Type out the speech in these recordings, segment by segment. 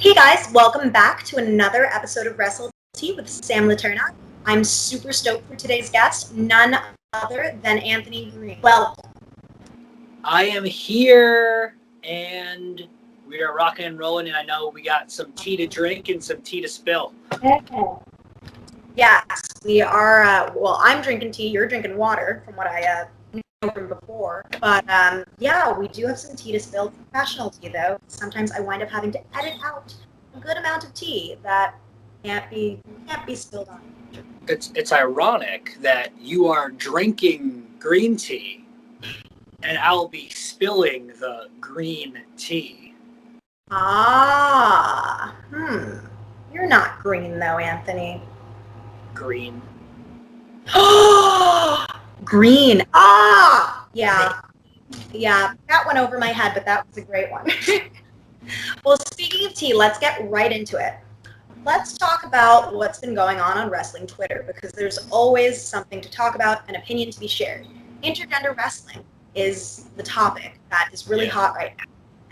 Hey guys, welcome back to another episode of Wrestle with Sam Laterna. I'm super stoked for today's guest, none other than Anthony Greene. Welcome. I am here and we are rocking and rolling, and I know we got some tea to drink and some tea to spill. Yes, we are. Well, I'm drinking tea, you're drinking water, from what I know from before. But yeah, we do have some tea to spill. Professional tea, though. Sometimes I wind up having to edit out a good amount of tea that can't be spilled on. It's ironic that you are drinking green tea and I'll be spilling the green tea. You're not green, though, Anthony. Green. Green. Yeah. That went over my head, but that was a great one. Well, speaking of tea, let's get right into it. Let's talk about what's been going on wrestling Twitter, because there's always something to talk about, an opinion to be shared. Intergender wrestling is the topic that is really hot right now.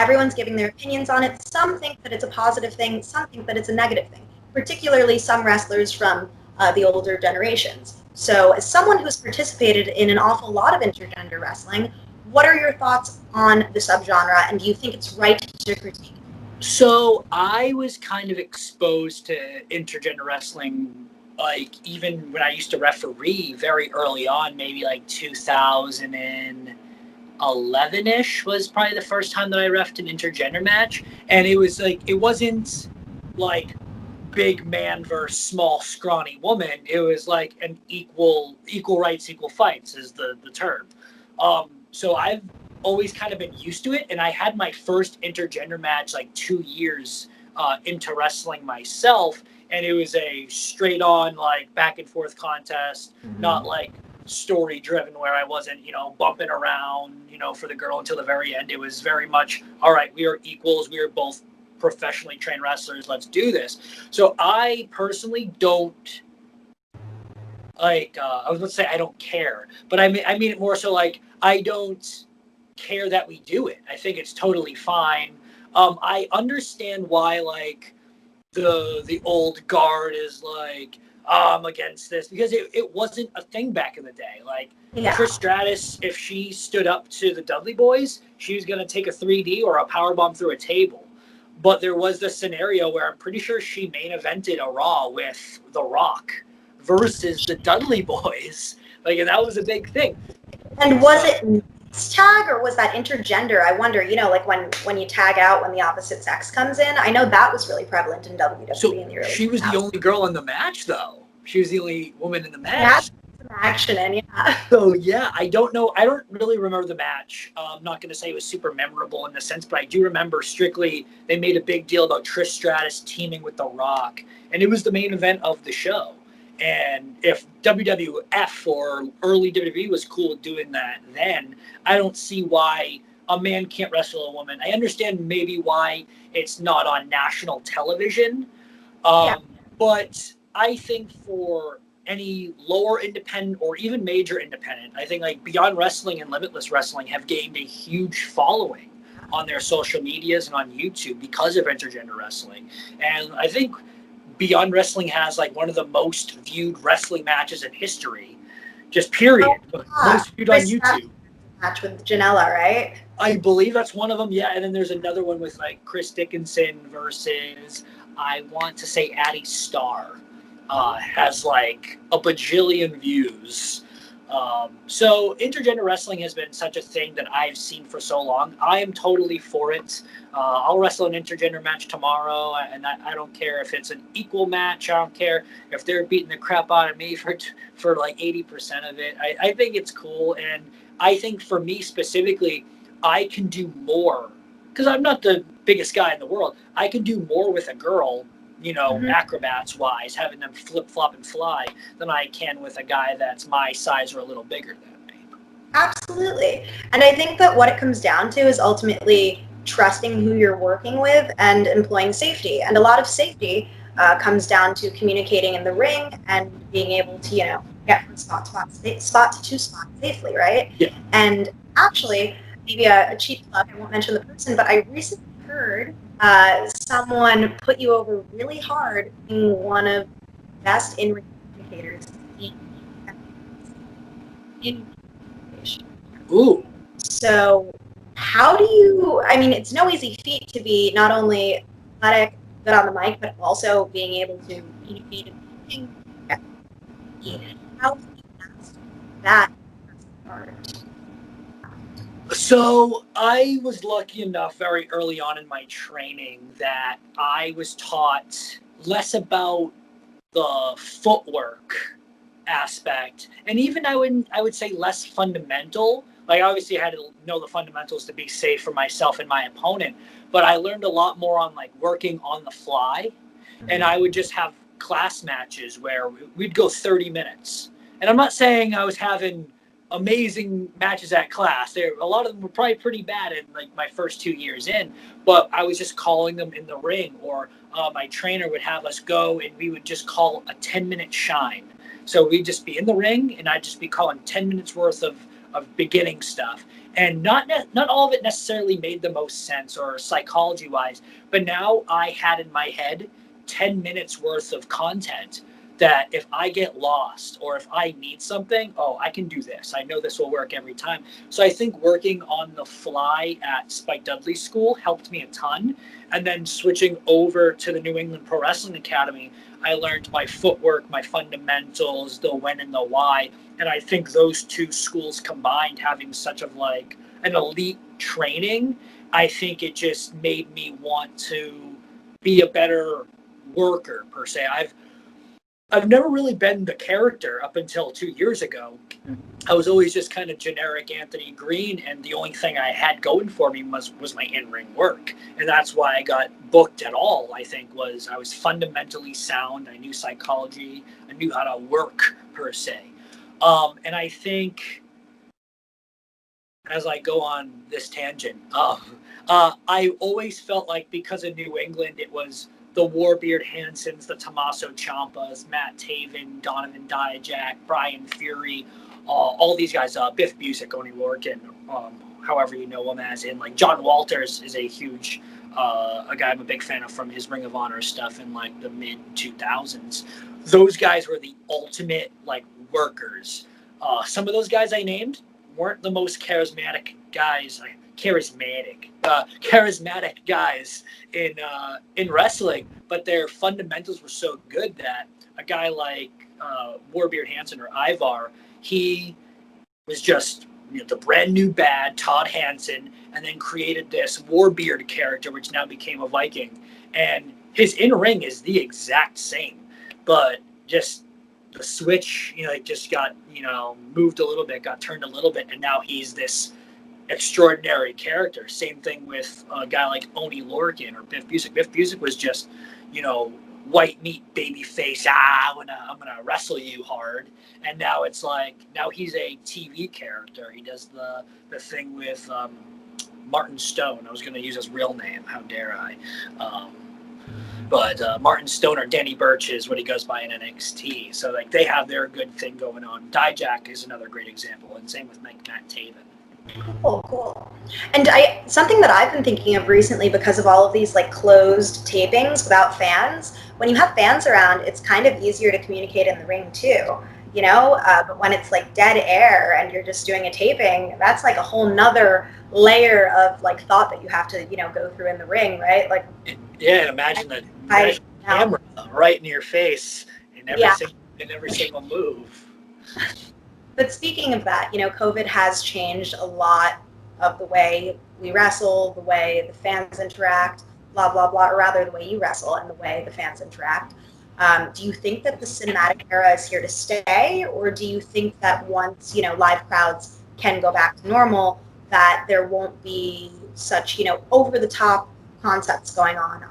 Everyone's giving their opinions on it. Some think that it's a positive thing, some think that it's a negative thing, particularly some wrestlers from the older generations. So as someone who's participated in an awful lot of intergender wrestling, what are your thoughts on the subgenre, and do you think it's right to critique? So I was kind of exposed to intergender wrestling, like even when I used to referee very early on, maybe like 2011-ish was probably the first time that I refed an intergender match. And it was like, it wasn't like big man versus small scrawny woman. It was like an equal rights, equal fights is the term. So I've always kind of been used to it, and I had my first intergender match like 2 years into wrestling myself, and it was a straight on like back and forth contest, not like story driven where I wasn't bumping around for the girl until the very end. It was very much, all right, we are equals, we are both professionally trained wrestlers, let's do this. So I personally don't like I was going to say I don't care, but I mean it more so like I don't care that we do it. I think it's totally fine. I understand why like the old guard is like, I'm against this, because it wasn't a thing back in the day. Like Trish Stratus, if she stood up to the Dudley Boys, she was gonna take a 3D or a powerbomb through a table. But there was this scenario where I'm pretty sure she main evented a Raw with The Rock versus the Dudley Boys. Like, and that was a big thing. And was it tag, or was that intergender? I wonder, like when you tag out when the opposite sex comes in. I know that was really prevalent in WWE in the early 2000s. She was the only girl in the match, though. She was the only woman in the match. Some action in, yeah. So yeah, I don't know. I don't really remember the match. I'm not going to say it was super memorable in the sense, but I do remember strictly they made a big deal about Trish Stratus teaming with The Rock, and it was the main event of the show. And if WWF or early WWE was cool with doing that then, I don't see why a man can't wrestle a woman. I understand maybe why it's not on national television, but I think for any lower independent or even major independent, I think like Beyond Wrestling and Limitless Wrestling have gained a huge following on their social medias and on YouTube because of intergender wrestling. And I think Beyond Wrestling has like one of the most viewed wrestling matches in history, just period. Most viewed on YouTube. Match with Janela, right? I believe that's one of them. Yeah, and then there's another one with like Chris Dickinson versus, I want to say, Addie Starr. Has like a bajillion views. So intergender wrestling has been such a thing that I've seen for so long. I am totally for it. I'll wrestle an intergender match tomorrow, and I don't care if it's an equal match. I don't care if they're beating the crap out of me for like 80% of it. I think it's cool, and I think for me specifically, I can do more because I'm not the biggest guy in the world. I can do more with a girl, acrobats wise, having them flip flop and fly, than I can with a guy that's my size or a little bigger than me. Absolutely. And I think that what it comes down to is ultimately trusting who you're working with and employing safety. And a lot of safety comes down to communicating in the ring and being able to, get from spot to spot safely, right? Yeah. And actually, maybe a cheap plug, I won't mention the person, but I recently heard someone put you over really hard being one of the best in-ring communicators in communication. Ooh. So how do you, I mean, it's no easy feat to be not only athletic, good on the mic, but also being able to communicate and how do you master that art? So I was lucky enough very early on in my training that I was taught less about the footwork aspect, and even I would say less fundamental. Like obviously I had to know the fundamentals to be safe for myself and my opponent, but I learned a lot more on like working on the fly. And I would just have class matches where we'd go 30 minutes. And I'm not saying I was having amazing matches at class. There, a lot of them were probably pretty bad in like my first 2 years in, but I was just calling them in the ring, or my trainer would have us go and we would just call a 10-minute shine. So we'd just be in the ring and I'd just be calling 10 minutes worth of beginning stuff. And not all of it necessarily made the most sense or psychology wise, but now I had in my head 10 minutes worth of content that if I get lost or if I need something, oh, I can do this. I know this will work every time. So I think working on the fly at Spike Dudley's school helped me a ton. And then switching over to the New England Pro Wrestling Academy, I learned my footwork, my fundamentals, the when and the why. And I think those two schools combined, having such of like an elite training, I think it just made me want to be a better worker per se. I've never really been the character up until 2 years ago. I was always just kind of generic Anthony Greene, and the only thing I had going for me was my in-ring work, and that's why I got booked at all. I think was I was fundamentally sound. I knew psychology. I knew how to work per se, and I think as I go on this tangent, I always felt like because of New England, it was the Warbeard Hansons, the Tommaso Ciampas, Matt Taven, Donovan Dijak, Brian Fury, all these guys, Biff Busick, Oney Lorcan, however you know him as in, like John Walters is a huge, a guy I'm a big fan of from his Ring of Honor stuff in like the mid 2000s. Those guys were the ultimate like workers. Some of those guys I named weren't the most charismatic guys, charismatic guys in wrestling, but their fundamentals were so good that a guy like Warbeard Hansen or Ivar, he was just the brand new bad Todd Hansen, and then created this Warbeard character, which now became a Viking, and his in ring is the exact same, but just the switch, it just got, moved a little bit, got turned a little bit, and now he's this extraordinary character. Same thing with a guy like Oney Lorcan or Biff Busick. Biff Busick was just, white meat baby face. I'm gonna wrestle you hard. And now it's like now he's a TV character. He does the thing with Martin Stone. I was gonna use his real name. How dare I? But Martin Stone or Danny Burch is what he goes by in NXT. So like they have their good thing going on. Dijak is another great example, and same with Matt Taven. Cool. And something that I've been thinking of recently because of all of these like closed tapings without fans, when you have fans around, it's kind of easier to communicate in the ring too, but when it's like dead air and you're just doing a taping, that's like a whole nother layer of like thought that you have to, go through in the ring, right? Like, yeah, imagine the camera right in your face in every single move. But speaking of that, COVID has changed a lot of the way we wrestle, the way the fans interact, blah, blah, blah, or rather the way you wrestle and the way the fans interact. Do you think that the cinematic era is here to stay, or do you think that once, live crowds can go back to normal, that there won't be such, over-the-top concepts going on,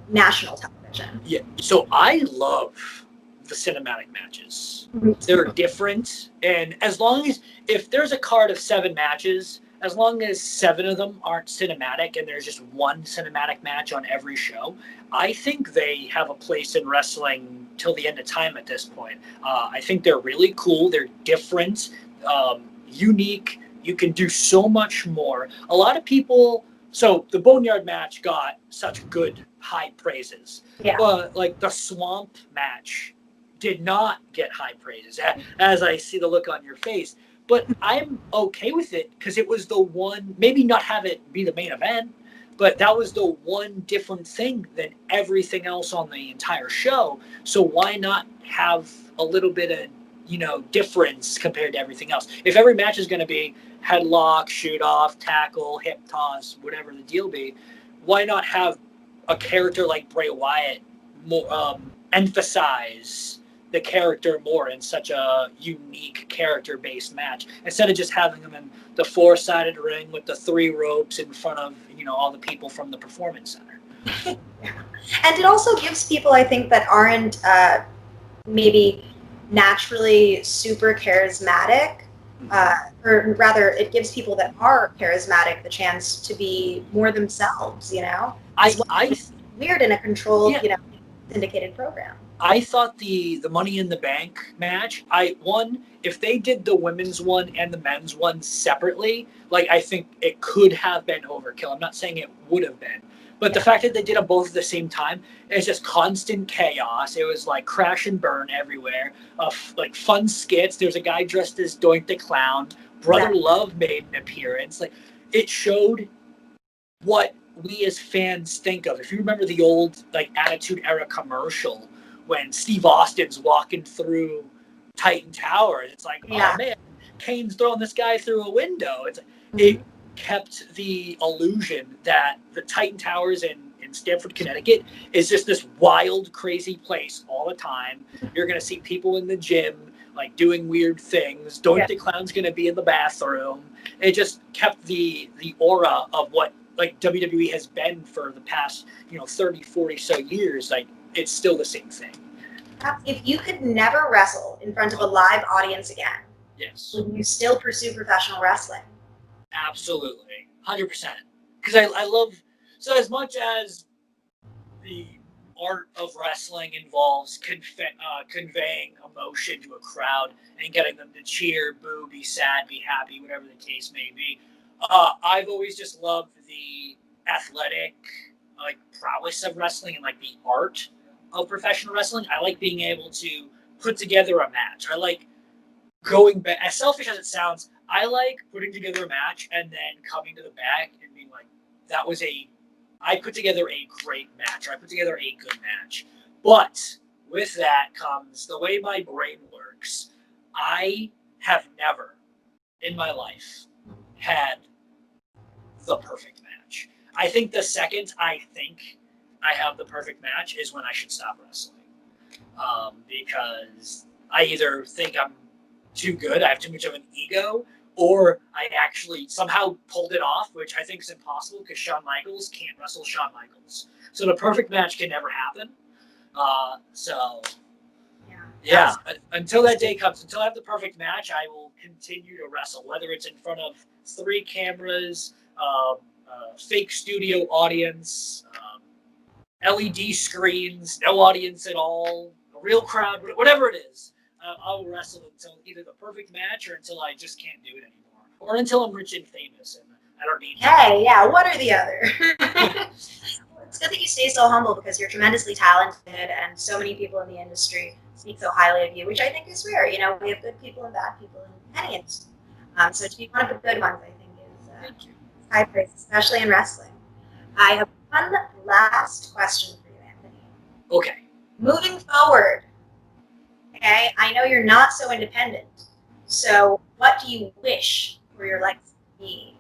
national television? Yeah, so I love the cinematic matches. They're different, and as long as if there's a card of 7 matches, as long as 7 of them aren't cinematic and there's just one cinematic match on every show, I think they have a place in wrestling till the end of time at this point. I think they're really cool. They're different, unique. You can do so much more. A lot of people So the Boneyard match got such good high praises, Yeah. but like the Swamp match did not get high praises, as I see the look on your face. But I'm okay with it because it was the one, maybe not have it be the main event, but that was the one different thing than everything else on the entire show. So why not have a little bit of, difference compared to everything else? If every match is going to be headlock, shoot off, tackle, hip toss, whatever the deal be, why not have a character like Bray Wyatt more emphasize the character more in such a unique character-based match instead of just having them in the four-sided ring with the 3 ropes in front of all the people from the performance center. And it also gives people, I think, that aren't maybe naturally super charismatic, or rather, it gives people that are charismatic the chance to be more themselves. It's weird in a controlled, syndicated program. I thought the Money in the Bank match, if they did the women's one and the men's one separately, like I think it could have been overkill. I'm not saying it would have been. But the fact that they did them both at the same time, it's just constant chaos. It was like crash and burn everywhere. Like fun skits. There's a guy dressed as Doink the Clown. Brother Love made an appearance. Like it showed what we as fans think of. If you remember the old like Attitude Era commercial when Steve Austin's walking through Titan Tower, it's like, oh man, Kane's throwing this guy through a window. It kept the illusion that the Titan Towers in Stamford, Connecticut is just this wild, crazy place all the time. You're going to see people in the gym like doing weird things. Doink the Clown's going to be in the bathroom. It just kept the aura of what like WWE has been for the past 30, 40 so years. Like it's still the same thing. If you could never wrestle in front of a live audience again, yes, would you still pursue professional wrestling? Absolutely, 100%. Because I love, so as much as the art of wrestling involves conveying emotion to a crowd and getting them to cheer, boo, be sad, be happy, whatever the case may be, I've always just loved the athletic like prowess of wrestling and like the art of professional wrestling. I like being able to put together a match. I like going back, as selfish as it sounds, I like putting together a match and then coming to the back and being like, I put together a great match. Or I put together a good match. But with that comes the way my brain works. I have never in my life had the perfect match. I think the second I think I have the perfect match is when I should stop wrestling. Because I either think I'm too good, I have too much of an ego, or I actually somehow pulled it off, which I think is impossible because Shawn Michaels can't wrestle Shawn Michaels. So the perfect match can never happen. Until that day comes, until I have the perfect match, I will continue to wrestle, whether it's in front of 3 cameras, fake studio audience, LED screens, no audience at all, a real crowd, whatever it is. I'll wrestle until either the perfect match or until I just can't do it anymore, or until I'm rich and famous and I don't need. One or the other. It's good that you stay so humble because you're tremendously talented, and so many people in the industry speak so highly of you, which I think is rare. We have good people and bad people in any industry. So to be one of the good ones, I think, is high praise, especially in wrestling. I have one last question for you, Anthony. Okay. Moving forward, okay, I know you're not so independent. So what do you wish for your legacy to be?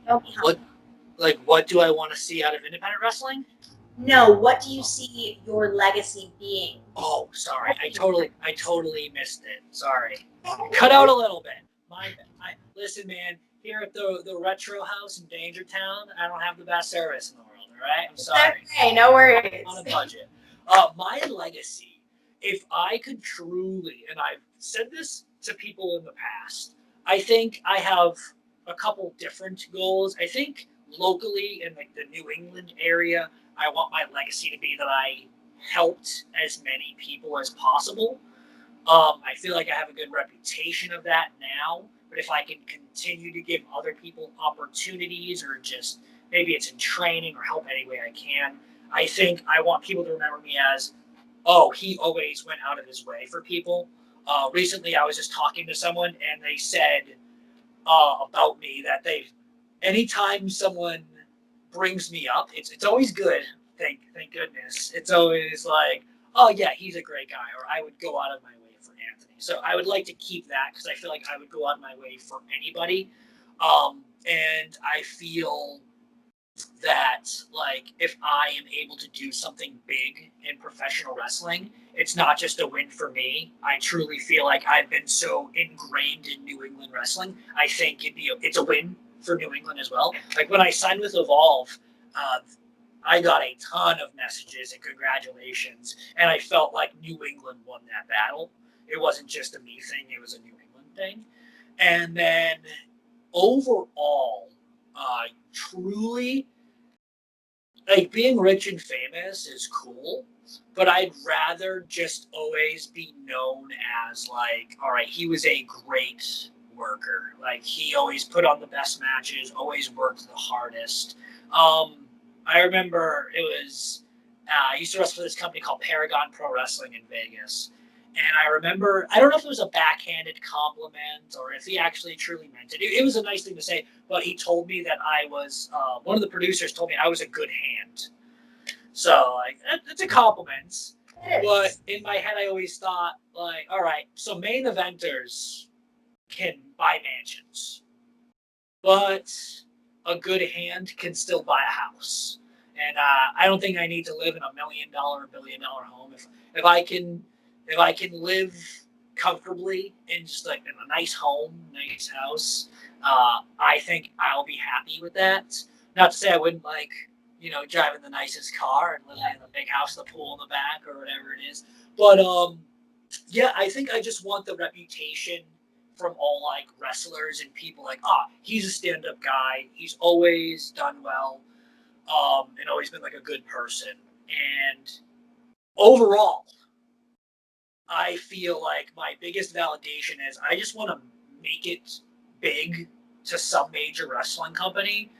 Don't be humble. What do I want to see out of independent wrestling? No, what do you see your legacy being? Oh, sorry. I totally missed it. Sorry. Cut out a little bit. Listen, man, here at the Retro House in Dangertown, I don't have the best service in the world, all right? I'm sorry. Okay, no worries. On a budget. My legacy, if I could truly, and I've said this to people in the past, I think I have a couple different goals. I think locally in like the New England area, I want my legacy to be that I helped as many people as possible. I feel like I have a good reputation of that now, but if I can continue to give other people opportunities, or just maybe it's in training or help any way I can, I think I want people to remember me as, oh, he always went out of his way for people. Recently, I was just talking to someone, and they said about me that anytime someone brings me up, it's always good. Thank goodness. It's always like, oh yeah, he's a great guy, or I would go out of my way for Anthony. So I would like to keep that, because I feel like I would go out of my way for anybody, and I feel that, like, if I am able to do something big in professional wrestling, it's not just a win for me. I truly feel like I've been so ingrained in New England wrestling. I think it's a win for New England as well. Like, when I signed with Evolve, uh, I got a ton of messages and congratulations, and I felt like New England won that battle. It wasn't just a me thing; it was a New England thing. And then overall, truly, like, being rich and famous is cool, but I'd rather just always be known as, like, all right, he was a great worker. Like, he always put on the best matches, always worked the hardest. I remember I used to wrestle for this company called Paragon Pro Wrestling in Vegas. And I remember, I don't know if it was a backhanded compliment or if he actually truly meant it. It was a nice thing to say, but he told me that one of the producers told me I was a good hand. So, like, it's a compliment. But in my head, I always thought, like, all right, so main eventers can buy mansions, but a good hand can still buy a house. And I don't think I need to live in $1 million, $1 billion home. If I can live comfortably in just like in a nice home, nice house, I think I'll be happy with that. Not to say I wouldn't like, driving the nicest car and living in a big house, the pool in the back, or whatever it is. But yeah, I think I just want the reputation from all, like, wrestlers and people, like, he's a stand-up guy. He's always done well, and always been like a good person. And overall, I feel like my biggest validation is I just want to make it big to some major wrestling company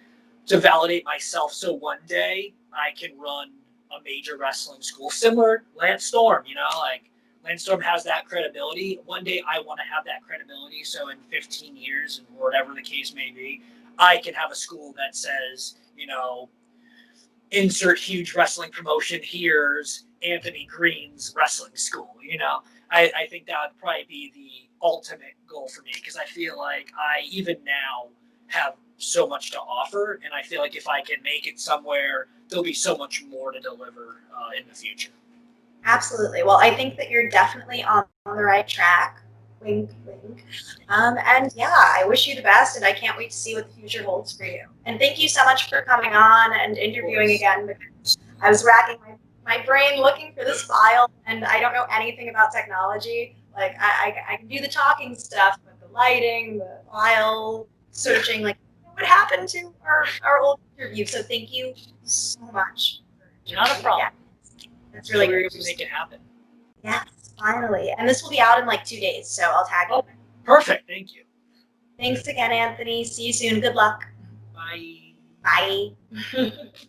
to validate myself, so one day I can run a major wrestling school similar Lance Storm. Like, Lance Storm has that credibility. One day I want to have that credibility, so in 15 years, and whatever the case may be, I can have a school that says, insert huge wrestling promotion, here's Anthony Greene's wrestling school. I think that would probably be the ultimate goal for me, because I feel like I even now have so much to offer, and I feel like if I can make it somewhere, there'll be so much more to deliver in the future. Absolutely. Well, I think that you're definitely on the right track. Wink, wink. And yeah, I wish you the best, and I can't wait to see what the future holds for you. And thank you so much for coming on and interviewing again, because I was racking my brain looking for this file, and I don't know anything about technology. Like, I can do the talking stuff, but the lighting, the file searching, like, what happened to our old interview? So thank you so much. Not a problem. That's really we're good. able to make it happen. Yes, finally. And this will be out in like 2 days, so I'll tag you. Perfect. Thank you. Thanks again, Anthony. See you soon. Good luck. Bye. Bye.